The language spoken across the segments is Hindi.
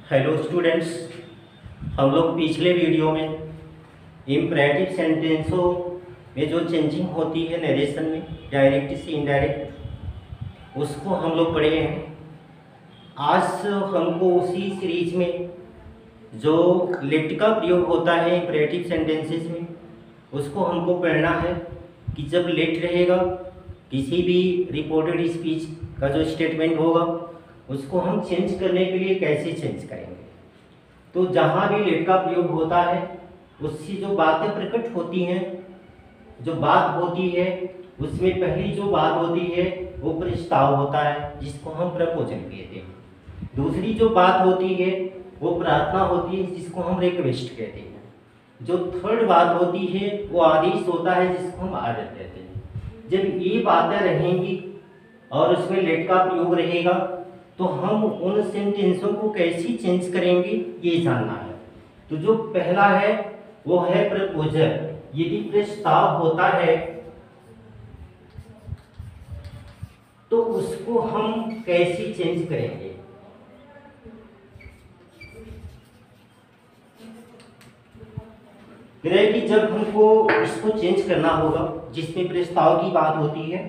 हेलो स्टूडेंट्स, हम लोग पिछले वीडियो में इम्परेटिव सेंटेंसों में जो चेंजिंग होती है नरेशन में डायरेक्ट से इनडायरेक्ट, उसको हम लोग पढ़े हैं। आज हमको उसी सीरीज में जो लेट का प्रयोग होता है इम्परेटिव सेंटेंसेस में, उसको हमको पढ़ना है कि जब लेट रहेगा किसी भी रिपोर्टेड स्पीच का जो स्टेटमेंट होगा उसको हम चेंज करने के लिए कैसे चेंज करेंगे। तो जहाँ भी लेट का प्रयोग होता है उससे जो बातें प्रकट होती हैं, जो बात होती है उसमें पहली जो बात होती है वो प्रस्ताव होता है जिसको हम प्रपोजल कहते हैं। दूसरी जो बात होती है वो प्रार्थना होती है जिसको हम रिक्वेस्ट कहते हैं। जो थर्ड बात होती है वो आदेश होता है जिसको हम आर्डर कहते हैं। जब ये बातें रहेंगी और उसमें लेट का प्रयोग रहेगा तो हम उन सेंटेंसों को कैसे चेंज करेंगे ये जानना है। तो जो पहला है वो है प्रपोजल। यदि प्रस्ताव होता है तो उसको हम कैसे चेंज करेंगे। कि जब हमको इसको चेंज करना होगा जिसमें प्रस्ताव की बात होती है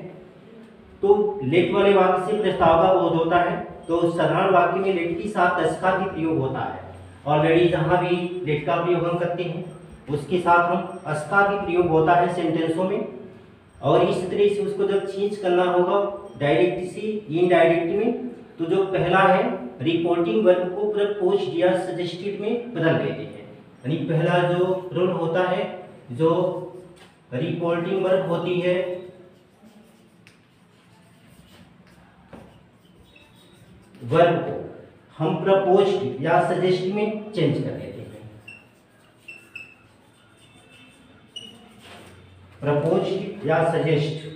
तो लेट वाले वाक्य से प्रस्ताव का बोध होता है, तो साधारण वाक्य में लेट के साथ अस का भी प्रयोग होता है। ऑलरेडी जहां भी लेट का प्रयोग हम करते हैं उसके साथ हम अस का भी प्रयोग होता है सेंटेंसों में। और इस तरह से उसको जब चेंज करना होगा डायरेक्ट से इनडायरेक्ट में, तो जो पहला है रिपोर्टिंग वर्ब को प्रपोज्ड या सजेस्टेड में बदल देते हैं। यानी पहला जो रूल होता है, जो रिपोर्टिंग वर्ब होती है वर्ब को हम प्रपोज्ड या सजेस्ट में चेंज कर देते हैं। प्रपोज्ड या सजेस्ट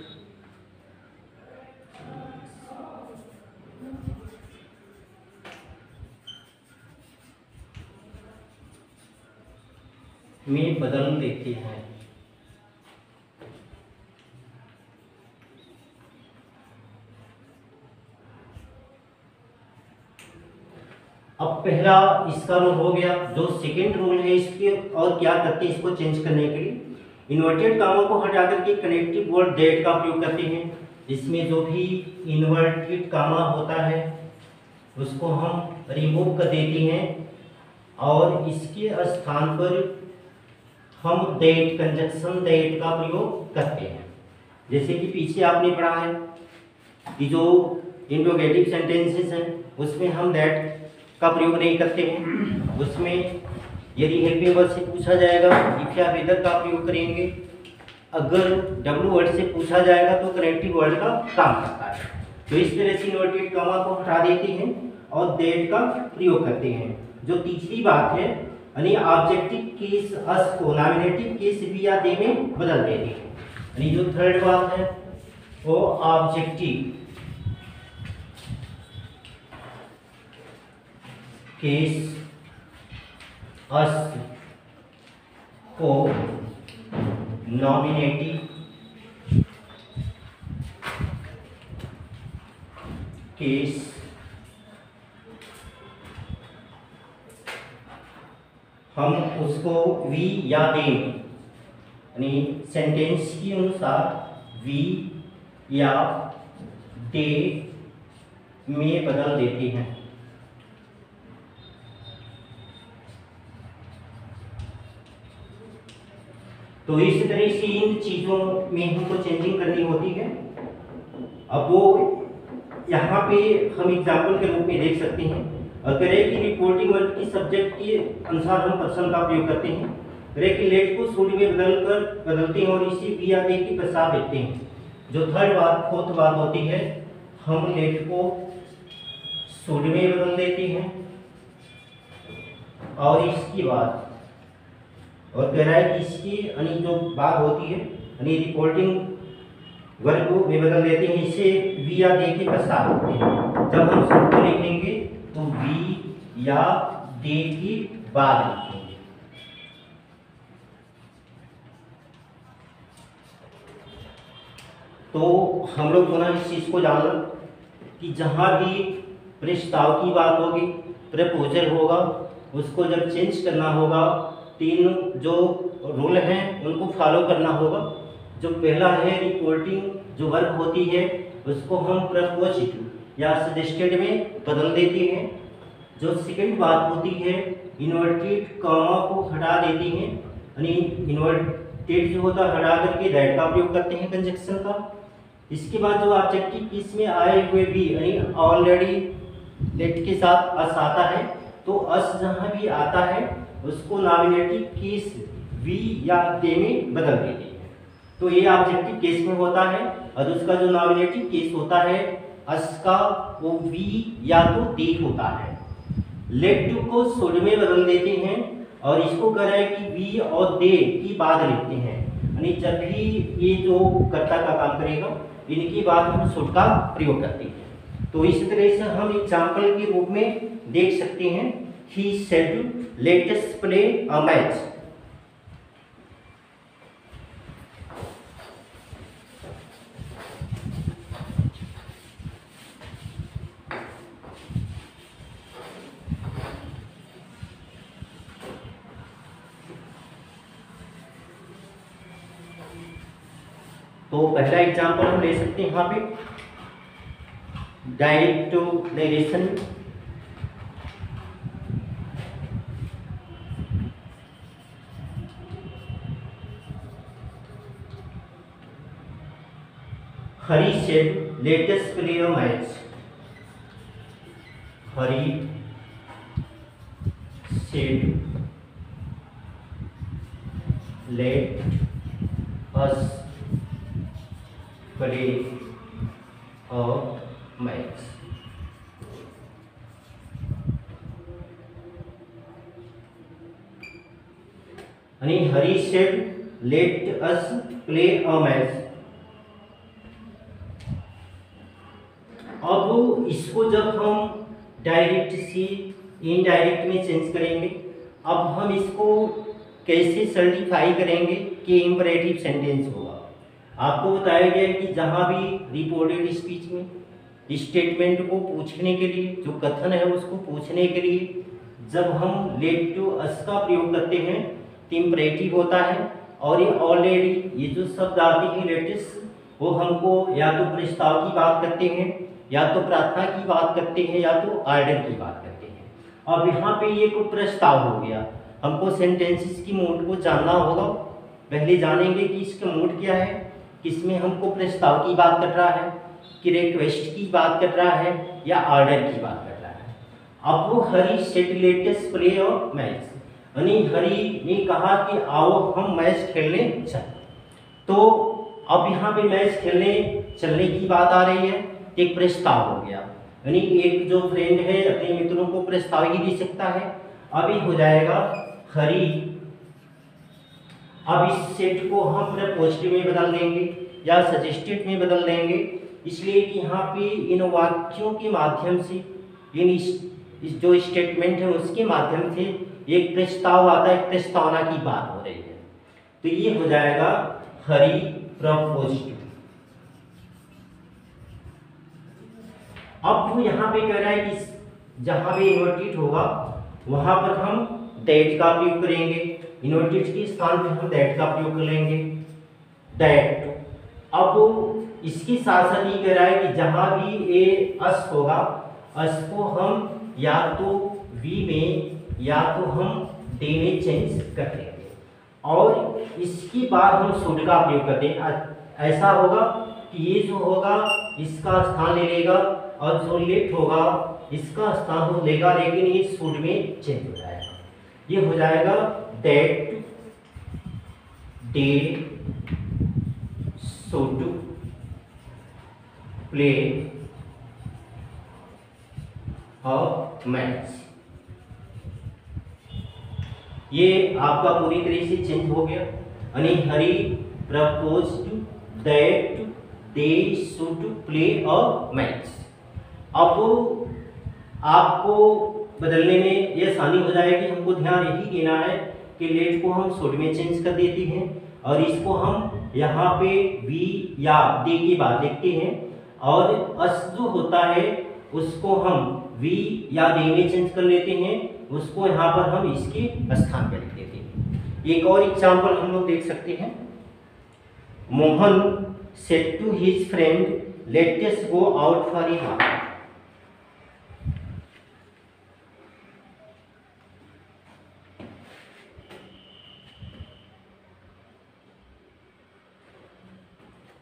में बदल देते हैं। अब पहला इसका रूल हो गया। जो सेकंड रूल है इसके और क्या करते हैं इसको चेंज करने के लिए, इन्वर्टेड कामों को हटा करके कनेक्टिव वर्ड दैट का प्रयोग करते हैं। इसमें जो भी इन्वर्टेड कामा होता है उसको हम रिमूव कर देते हैं और इसके स्थान पर हम दैट कंजक्शन दैट का प्रयोग करते हैं। जैसे कि पीछे आपने पढ़ा है कि जो इंट्रोगेटिव सेंटेंसेस हैं उसमें हम दैट का प्रयोग नहीं करते हैं। उसमें यदि हेल्पिंग वर्ड से पूछा जाएगा इफ या वेदर का प्रयोग करेंगे। अगर डब्ल्यू वर्ड से पूछा जाएगा तो कनेक्टिव वर्ड का काम करता है। तो इस तरह से इन्वर्टेड कॉमा को हटा देते हैं और दैट का प्रयोग करते हैं। जो तीसरी बात है यानी ऑब्जेक्टिव केस अस को नॉमिनेटिव केस भी या दे में बदल देते हैं। यानी जो थर्ड बात है वो ऑब्जेक्टिव केस अस को नॉमिनेटिव केस हम उसको वी या दे यानी सेंटेंस के अनुसार वी या दे में बदल देते हैं। तो इस तरह से इन चीजों में हमको चेंजिंग करनी होती है। अब वो यहाँ पे हम एग्जाम्पल के रूप में देख सकते हैं। अगर है कि रिपोर्टिंग वर्ब की सब्जेक्ट के अनुसार हम पर्सन का प्रयोग करते हैं। अगर कि लेट को शुड में बदलते हैं और इसी वी या दे के पश्चात देते हैं। जो थर्ड बात फोर्थ बात होती है हम लेट को शुड में बदल देते हैं और इसकी बात और कह रहा है कि इसकी यानी जो बात होती है यानी रिपोर्टिंग वर्ब को भी बदल देते हैं। इसे वी या दे के पश्चात होते हैं। जब हम शुड को लिखेंगे तो वी या दे की बाद लिखेंगे। तो हम लोग पुनः इस चीज को जानना कि जहां भी प्रस्ताव की बात होगी, प्रपोजल होगा, उसको जब चेंज करना होगा 3 जो रूल हैं उनको फॉलो करना होगा। जो पहला है रिपोर्टिंग जो वर्क होती है उसको हम प्रपोजिट या सजेस्टेड में बदल देते हैं। जो सेकंड बात होती है इन्वर्टेड कॉमा को हटा देते हैं, यानी इन्वर्टेड जो होता है हटा करके दैट का प्रयोग करते हैं कंजक्शन का। इसके बाद जो ऑब्जेक्टिव केस में आए हुए भी यानी ऑलरेडी लेट के साथ अस आता है तो अस जहाँ भी आता है उसको नॉमिनेटिव केस वी या दे में बदल देते हैं। तो ये ऑब्जेक्टिव केस में होता है और उसका जो नॉमिनेटिव केस होता है अस का वो वी या तो दे होता है। लेट टू को शुड में बदल देते हैं और इसको कह रहा है कि वी और दे की बाद लिखते हैं, यानी जब भी ये जो कर्ता का काम करेगा इनकी बाद हम शुड का प्रयोग करते हैं। तो इस तरह से हम एग्जाम्पल के रूप में देख सकते हैं he said let us play a match. तो पहला एग्जाम्पल हम ले सकते हैं यहाँ पे direct to narration. Hari said let us play a match. Hari said let us play a match. यानी Hari said let us play a match. अब इसको जब हम डायरेक्ट से इनडायरेक्ट में चेंज करेंगे, अब हम इसको कैसे सर्टिफाई करेंगे कि इंपरेटिव सेंटेंस होगा। आपको बताया गया है कि जहाँ भी रिपोर्टेड स्पीच में स्टेटमेंट को पूछने के लिए जो कथन है उसको पूछने के लिए जब हम लेट टू अस का प्रयोग करते हैं तो इंपरेटिव होता है। और ये ऑलरेडी ये जो शब्द आते हैं लेटेस्ट वो हमको या तो प्रस्ताव की बात करते हैं या तो प्रार्थना की बात करते हैं या तो ऑर्डर की बात करते हैं। अब यहाँ पे ये कोई प्रस्ताव हो गया, हमको सेंटेंसेस की मूड को जानना होगा। पहले जानेंगे कि इसका मूड क्या है, किसमें हमको प्रस्ताव की बात कर रहा है, कि रिक्वेस्ट की बात कर रहा है या ऑर्डर की बात कर रहा है। अब वो Hari said let us play a match, यानी हरी ने कहा कि आओ हम मैच खेलने चलें। तो अब यहाँ पे मैच खेलने चलने की बात आ रही है, एक प्रस्ताव हो गया, यानी एक जो फ्रेंड है अपने मित्रों को प्रस्ताव ही दे सकता है। अभी हो जाएगा हरी। अब इस सेट को हम प्रपोजिटिव में बदल देंगे या सजेस्टेड में बदल देंगे, इसलिए कि यहाँ पे इन वाक्यों के माध्यम से इन इस जो स्टेटमेंट है उसके माध्यम से एक प्रस्ताव आता है, प्रस्तावना की बात हो रही है। तो ये हो जाएगा हरी प्रपोज्ड। अब वो यहाँ पे कह रहा है कि जहाँ पे इन्वर्टेड होगा वहां पर हम दैट का प्रयोग करेंगे, इन्वर्टेड के स्थान पे हम दैट का प्रयोग कर लेंगे, दैट। अब इसके साथ साथ ये कह रहा है कि जहां भी ए अस होगा अस को हम या तो वी में या तो हम डे में चेंज कर देंगे और इसके बाद हम शुड का प्रयोग करते हैं। ऐसा होगा कि ये जो होगा इसका स्थान ले लेगा और जो लेट होगा इसका स्थान हो लेगा, लेकिन ये शुड में चेंज हो जाएगा। ये हो जाएगा that they should play a match. ये आपका पूरी तरह से चेंज हो गया, यानी Hari proposed that they should play a match. अब आपको बदलने में ये आसानी हो जाएगी। हमको ध्यान यही देना है कि लेट को हम शुड में चेंज कर देते हैं और इसको हम यहाँ पे वी या दे के बाद लिखते हैं और अस जो होता है उसको हम वी या दे में चेंज कर लेते हैं, उसको यहाँ पर हम इसके स्थान पर लिख देते हैं। एक और एग्जाम्पल हम लोग देख सकते हैं। Mohan said to his friend let us go out for a walk.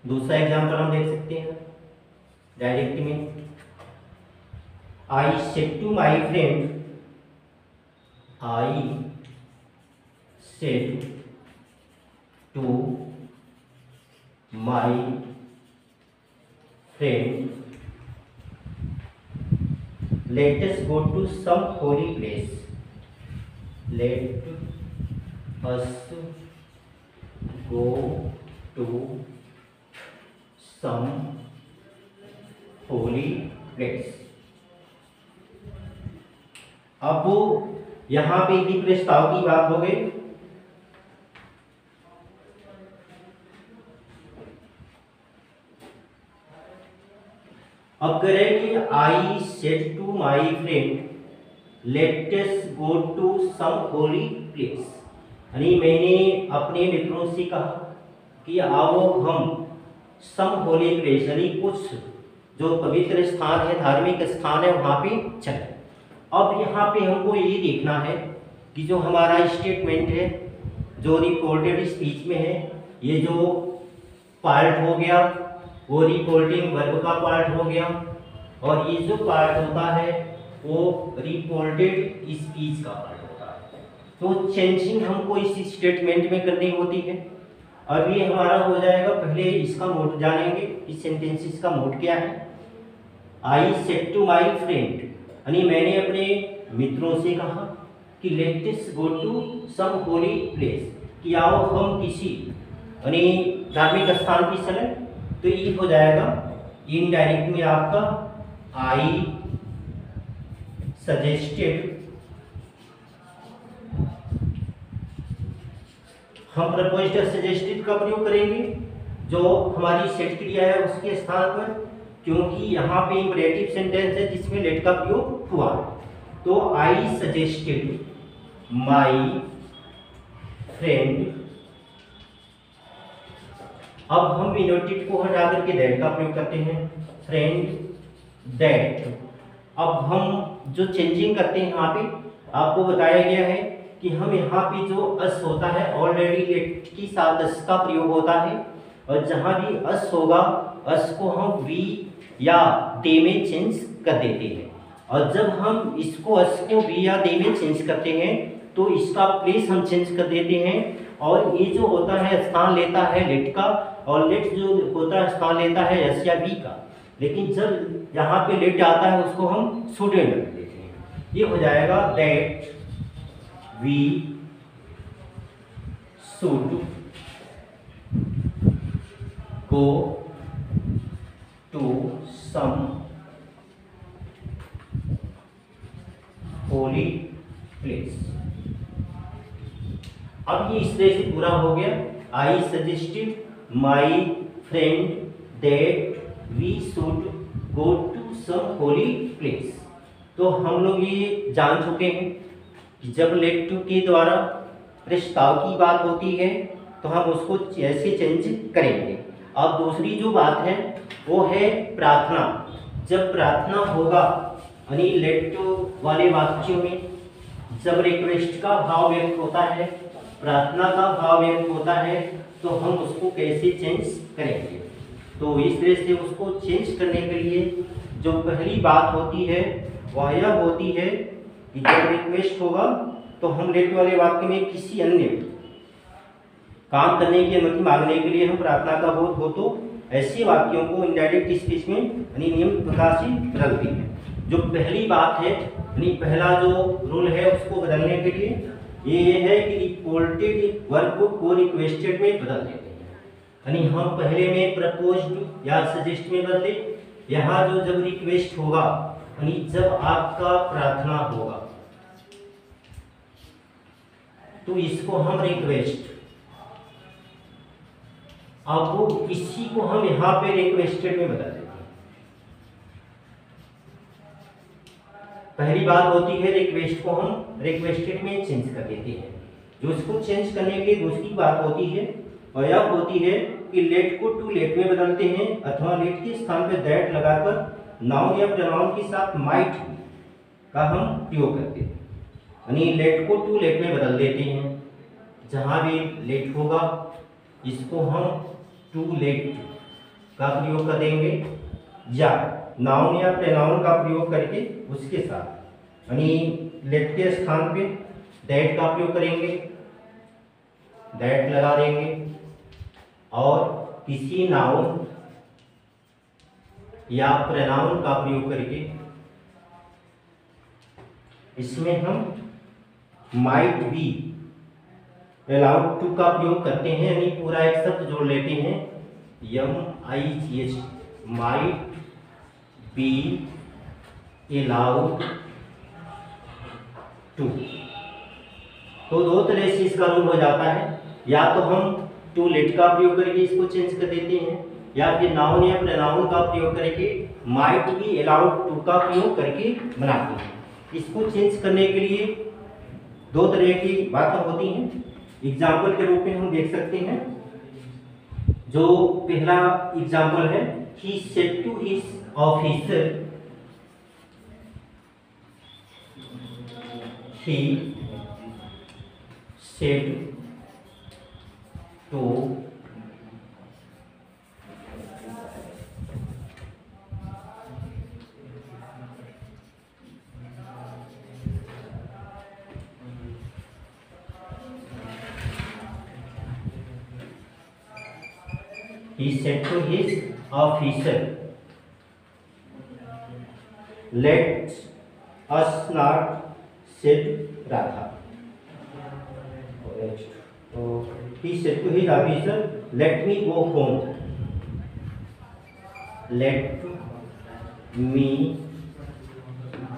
दूसरा एग्जाम्पल हम देख सकते हैं डायरेक्ट में। I said to my friend, I said to my friend let us go to some holy place, let us go to some holy place. अब वो यहां पे भी प्रस्ताव की बात हो गई। अब करें कि I said to my friend let us go to some holy place, यानी मैंने अपने मित्रों से कहा कि आओ हम सम होली प्लेस यानी कुछ जो पवित्र स्थान है, धार्मिक स्थान है, वहां पे चले। अब यहाँ पे हमको ये देखना है कि जो हमारा स्टेटमेंट है जो रिपोर्टेड स्पीच में है, ये जो पार्ट हो गया वो रिपोर्टिंग वर्ब का पार्ट हो गया, और ये जो पार्ट होता है वो रिपोर्टेड स्पीच का पार्ट होता है। तो चेंजिंग हमको इस स्टेटमेंट में करनी होती है। अब ये हमारा हो जाएगा, पहले इसका मोड जानेंगे, इस सेंटेंसेस का मोड क्या है। I said to my friend, यानी मैंने अपने मित्रों से कहा कि let us go to some holy place, कि आओ हम किसी यानी धार्मिक स्थान की चलें। तो ये हो जाएगा इनडायरेक्ट में आपका आई सजेस्टेड, हम प्रपोज्ड सजेस्टेड का प्रयोग करेंगे जो हमारी सेट क्रिया है उसके स्थान पर, क्योंकि यहाँ पे इंपरेटिव सेंटेंस है जिसमें लेट का प्रयोग हुआ। तो आई सजेस्टेड माई फ्रेंड, अब हम डिनोटेड को हटा करके दैट का प्रयोग करते हैं, फ्रेंड दैट। अब हम जो चेंजिंग करते हैं यहाँ पे आपको बताया गया है कि हम यहाँ पे जो अस होता है ऑलरेडी लेट के साथ अस का प्रयोग होता है, और जहाँ भी अस होगा अस को हम वी या दे में चेंज कर देते हैं। और जब हम इसको अस को वी या दे में चेंज करते हैं तो इसका प्लेस हम चेंज कर देते हैं, और ये जो होता है स्थान लेता है लेट का, और लेट जो होता है स्थान लेता है एस या वी का। लेकिन जब यहाँ पे लेट आता है उसको हम शुड में रख देते हैं। ये हो जाएगा that we should go to some holy place. अब ये इस तरह से पूरा हो गया। I suggested my friend that we should go to some holy place. तो हम लोग ये जान चुके हैं कि जब लेट टू के द्वारा प्रस्ताव की बात होती है तो हम उसको ऐसे चेंज करेंगे। अब दूसरी जो बात है वो है प्रार्थना। जब प्रार्थना होगा यानी लेट टू वाले वाक्यों में जब रिक्वेस्ट का भाव व्यक्त होता है, प्रार्थना का भाव व्यक्त होता है, तो हम उसको कैसे चेंज करेंगे। तो इस तरह से उसको चेंज करने के लिए जो पहली बात होती है वह यह होती है कि जब रिक्वेस्ट होगा तो हम लेट वाले वाक्य में किसी अन्य काम करने की अनुमति मांगने के लिए हम प्रार्थना का बोध हो तो ऐसे वाक्यों को इनडायरेक्ट स्पीच में यानी नियमित प्रकार से बदलते हैं। जो पहली बात है यानी पहला जो रूल है उसको बदलने के लिए ये है कि रिपोर्टेड वर्ब को रिक्वेस्टेड में बदल देते हैं। यानी हम पहले में प्रपोज्ड या सजेस्ट में बदले, यहाँ जो जब रिक्वेस्ट होगा यानी जब आपका प्रार्थना होगा तो इसको हम रिक्वेस्ट, अब वो इसी को हम यहाँ पे रिक्वेस्टेड में बदल देते हैं। पहली बात होती है रिक्वेस्ट को हम रिक्वेस्टेड में चेंज कर देते हैं। जो इसको चेंज करने के लिए दूसरी बात होती है और यह होती है कि लेट को टू लेट में बदलते हैं अथवा लेट के स्थान पर दैट लगाकर नाउन या प्रोनाउन के साथ माइट का हम प्रयोग करते हैं। यानी लेट को टू लेट में बदल देते हैं। जहाँ भी लेट होगा इसको हम टू लेट का प्रयोग कर देंगे या नाउन या प्रोनाउन का प्रयोग करके उसके साथ, यानी लेट के स्थान पे दैट का प्रयोग करेंगे, दैट लगा देंगे और किसी नाउन या प्रोनाउन का प्रयोग करके इसमें हम माइट बी अलाउड टू का प्रयोग करते हैं। यानी पूरा एक शब्द जोड़ लेते हैं MIGH might be allowed to. तो दो तरह से इसका रूल हो जाता है, या तो हम टू लेट का प्रयोग करके इसको चेंज कर देते हैं या फिर नाउन या प्रोनाउन का प्रयोग करके माइट बी अलाउड टू का प्रयोग करके बनाते हैं। इसको चेंज करने के लिए दो तरह की बातें होती हैं। एग्जाम्पल के रूप में हम देख सकते हैं। जो पहला एग्जाम्पल है, he said to his officer, he said to his officer, let us not said Radha. So he said to his officer, let me go home. Let me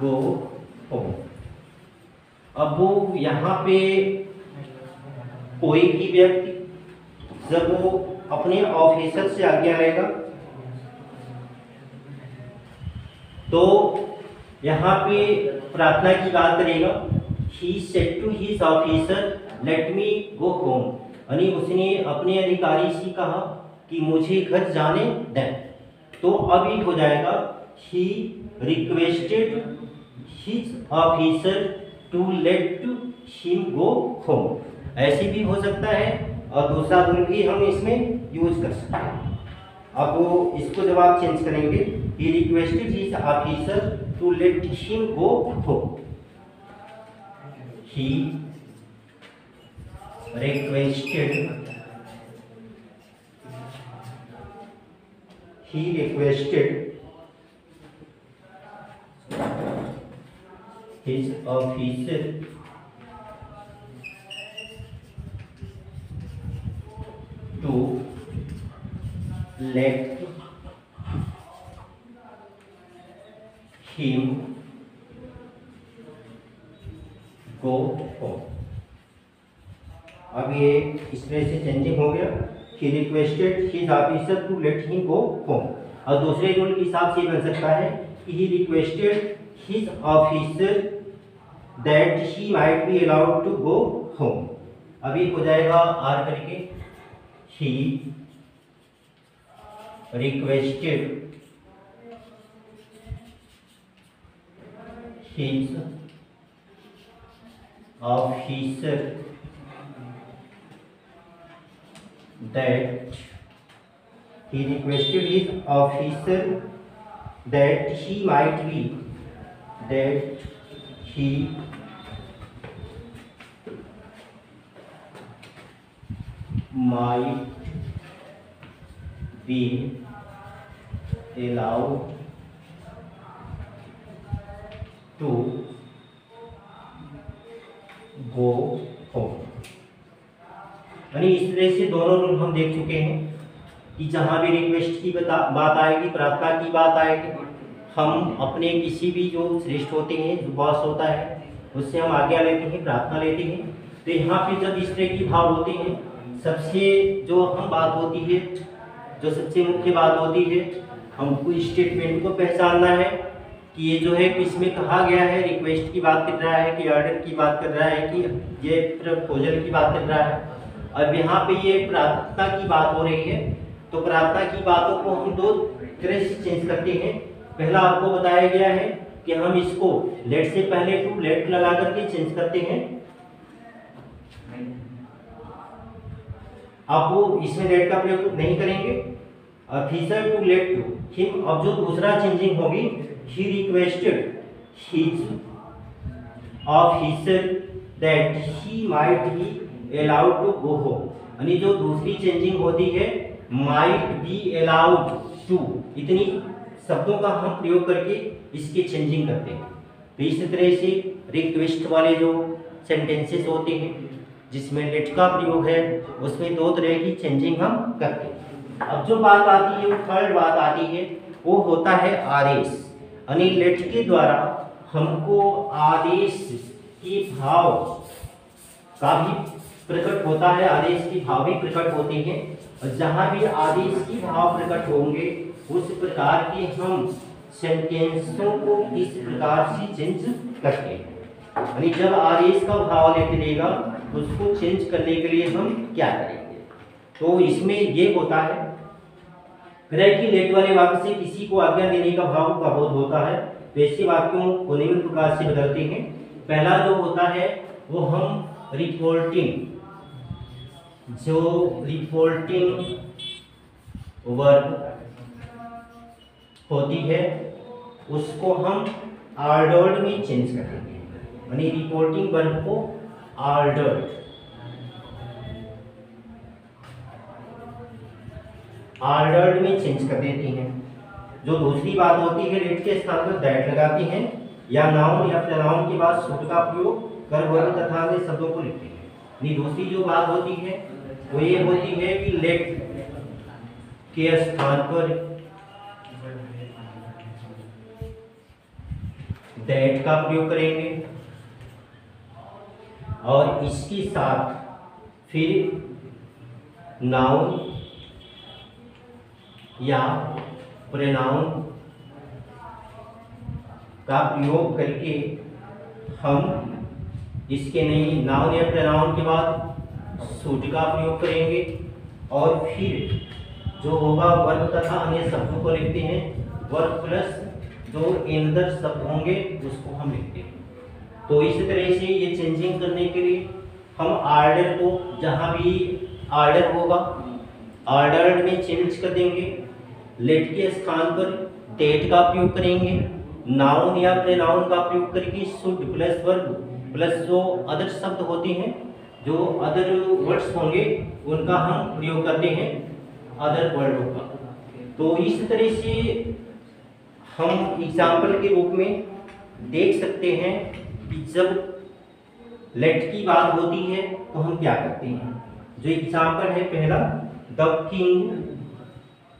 go home. अब वो यहाँ पे कोई भी व्यक्ति जब वो अपने ऑफिसर से आज्ञा लेगा तो यहाँ पे प्रार्थना की बात करेगा। He said to his officer, let me go home. यानी उसने अपने अधिकारी से कहा कि मुझे घर जाने दें। तो अभी हो जाएगा he requested his officer to let him go home। ऐसे भी हो सकता है और दूसरा रूल भी हम इसमें यूज कर सकते हैं। अब वो इसको जब आप चेंज करेंगे, he requested his officer to let him go home. He requested his officer to let him go home। अब ये इस तरह से चेंजिंग हो गया कि requested his officer to let him go home. और दूसरे रूल के हिसाब से बन सकता है कि he requested his officer that he might be allowed to go home. अभी हो जाएगा आर करके, he requested his officer that he requested his officer that he might be allowed to go home. यानी इस तरह से दोनों रूल हम देख चुके हैं कि जहाँ भी रिक्वेस्ट की बात आएगी, प्रार्थना की बात आएगी, हम अपने किसी भी जो श्रेष्ठ होते हैं, जो बॉस होता है, उससे हम आज्ञा लेते हैं, प्रार्थना लेते हैं। तो यहाँ पे जब इस तरह की भाव होते हैं, सबसे जो अहम बात होती है, जो सबसे मुख्य बात होती है, हमको स्टेटमेंट को पहचानना है कि ये जो है इसमें कहा गया है रिक्वेस्ट की बात कर रहा है कि ऑर्डर की बात कर रहा है कि ये प्रपोजल की बात कर रहा है। अब यहाँ पे ये प्रार्थना की बात हो रही है। तो प्रार्थना की बातों को हम दो तरह से चेंज करते हैं। पहला आपको बताया गया है कि हम इसको लेट से पहले टू लेट लगा करके चेंज करते हैं। आप वो इसमें लेट का प्रयोग नहीं करेंगे। Officer to let to him. अब जो दूसरा चेंजिंग होगी, he requested his officer that he might be allowed to go home। यानी जो दूसरी चेंजिंग होती है might be allowed to, इतनी शब्दों का हम प्रयोग करके इसकी चेंजिंग करते हैं। तो इस तरह से रिक्वेस्ट वाले जो सेंटेंसेस होते हैं जिसमें लेट का प्रयोग है उसमें दो तरह की चेंजिंग हम करते हैं। अब जो बात आती है, थर्ड बात आती है, वो होता है आदेश। यानी लेट के द्वारा हमको आदेश की भाव का भी प्रकट होता है, आदेश की भाव भी प्रकट होते हैं। और जहाँ भी आदेश की भाव प्रकट होंगे उस प्रकार के हम सेंटेंसों को इस प्रकार से चेंज करते हैं। यानी जब आदेश का भाव लेके देगा उसको चेंज करने के लिए हम क्या करेंगे। तो इसमें ये होता है कि लेट वाले वाक्य से किसी को आज्ञा देने का भाव का बोध होता है। तो ऐसे वाक्यों को निम्न प्रकार से बदलते हैं। पहला जो होता है वो हम रिपोर्टिंग, जो रिपोर्टिंग वर्ब होती है उसको हम ऑर्डर्ड में चेंज कर देंगे। यानी रिपोर्टिंग वर्ब को ऑर्डर्ड में चेंज कर देती हैं। जो दूसरी बात होती है लेट के स्थान पर दैट लगाती हैं या नाउन या प्रोनाउन के बाद शुड का प्रयोग कर वर्ब तथा अन्य शब्दों को लिखते हैं। यानी दूसरी जो बात होती है वो ये होती है कि लेट के स्थान पर दैट का प्रयोग करेंगे और इसके साथ फिर नाउन या प्रोनाउन का प्रयोग करके हम इसके नहीं नाउन या प्रोनाउन के बाद शुड का प्रयोग करेंगे और फिर जो होगा वर्ब तथा अन्य शब्दों को लिखते हैं। वर्ब प्लस जो एंदर शब्द होंगे उसको हम लिखते हैं। तो इस तरह से ये चेंजिंग करने के लिए हम ऑर्डर को जहाँ भी ऑर्डर होगा ऑर्डर्ड में चेंज कर देंगे। लेट के स्थान पर दैट का प्रयोग करेंगे। नाउन या प्रोनाउन का प्रयोग करके शुड प्लस वर्ब प्लस जो अदर शब्द होते हैं, जो अदर वर्ड्स होंगे उनका हम प्रयोग करते हैं अदर वर्डों का। तो इस तरह से हम एग्जाम्पल के रूप में देख सकते हैं कि जब लेट की बात होती है तो हम क्या करते हैं। जो एग्जाम्पल है पहला, the king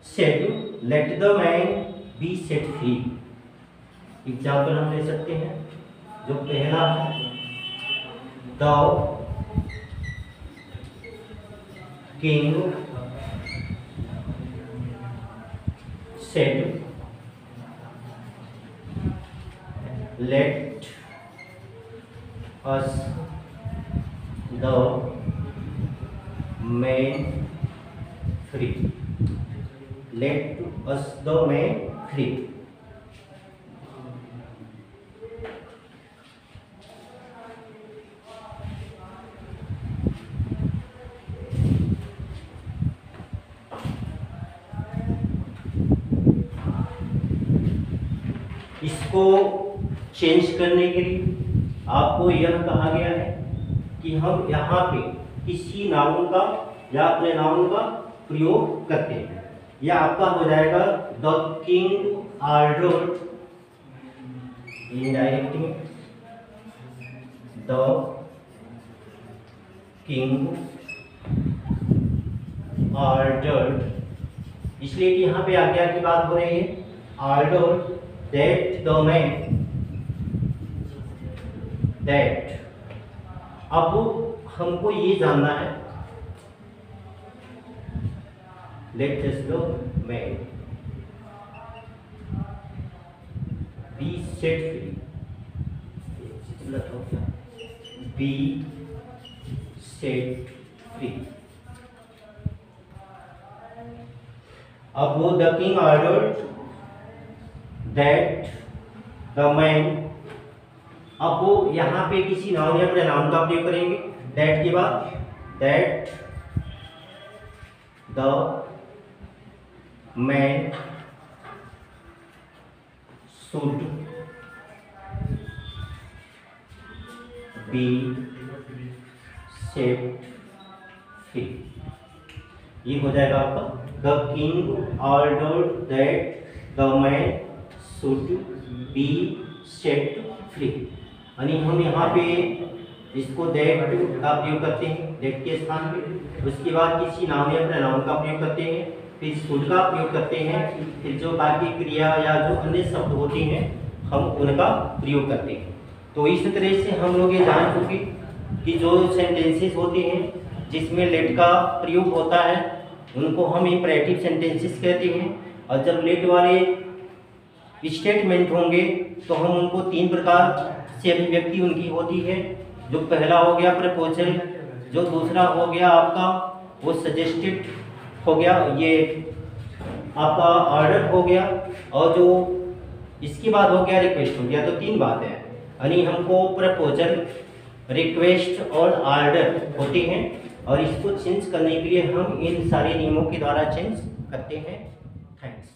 said let the man be set free. Example हम ले सकते हैं। जो पहला है, the king said let us the man free। let us the man free। इसको चेंज करने के लिए आपको यह कहा गया है कि हम यहाँ पे किसी नाउन का या अपने नाउन का प्रयोग करते हैं। यह आपका हो जाएगा द किंग ऑर्डर्ड इनडायरेक्ट में, द किंग ऑर्डर्ड, इसलिए कि यहाँ पे आज्ञा की बात हो रही है। Order that the man that. अब हमको ये जानना है let us the man be set free, be set free. अब वो the king ordered that the man, अब वो यहाँ पे किसी नाउन या प्रोनाउन का प्रयोग करेंगे दैट के बाद, that the man should be set free. ये हो जाएगा आपका the king ordered that the man should be set free. यानी हम यहाँ पे इसको दैट का प्रयोग करते हैं दैट के स्थान पे, उसके बाद किसी नाउन या प्रोनाउन का प्रयोग करते हैं, फिर शुड का प्रयोग करते हैं, फिर जो बाकी क्रिया या जो अन्य शब्द होते हैं हम उनका प्रयोग करते हैं। तो इस तरह से हम लोग ये जान चुके कि जो सेंटेंसेस होते हैं जिसमें लेट का प्रयोग होता है उनको हम इंपरेटिव सेंटेंसेस कहते हैं, और जब लेट वाले स्टेटमेंट होंगे तो हम उनको तीन प्रकार से अभिव्यक्ति उनकी होती है। जो पहला हो गया प्रपोजल, जो दूसरा हो गया आपका वो सजेस्टेड हो गया, ये आपका ऑर्डर हो गया, और जो इसके बाद हो गया रिक्वेस्ट हो गया। तो तीन बात है, यानी हमको प्रपोजल, रिक्वेस्ट और ऑर्डर होते हैं, और इसको चेंज करने के लिए हम इन सारे नियमों के द्वारा चेंज करते हैं। थैंक्स।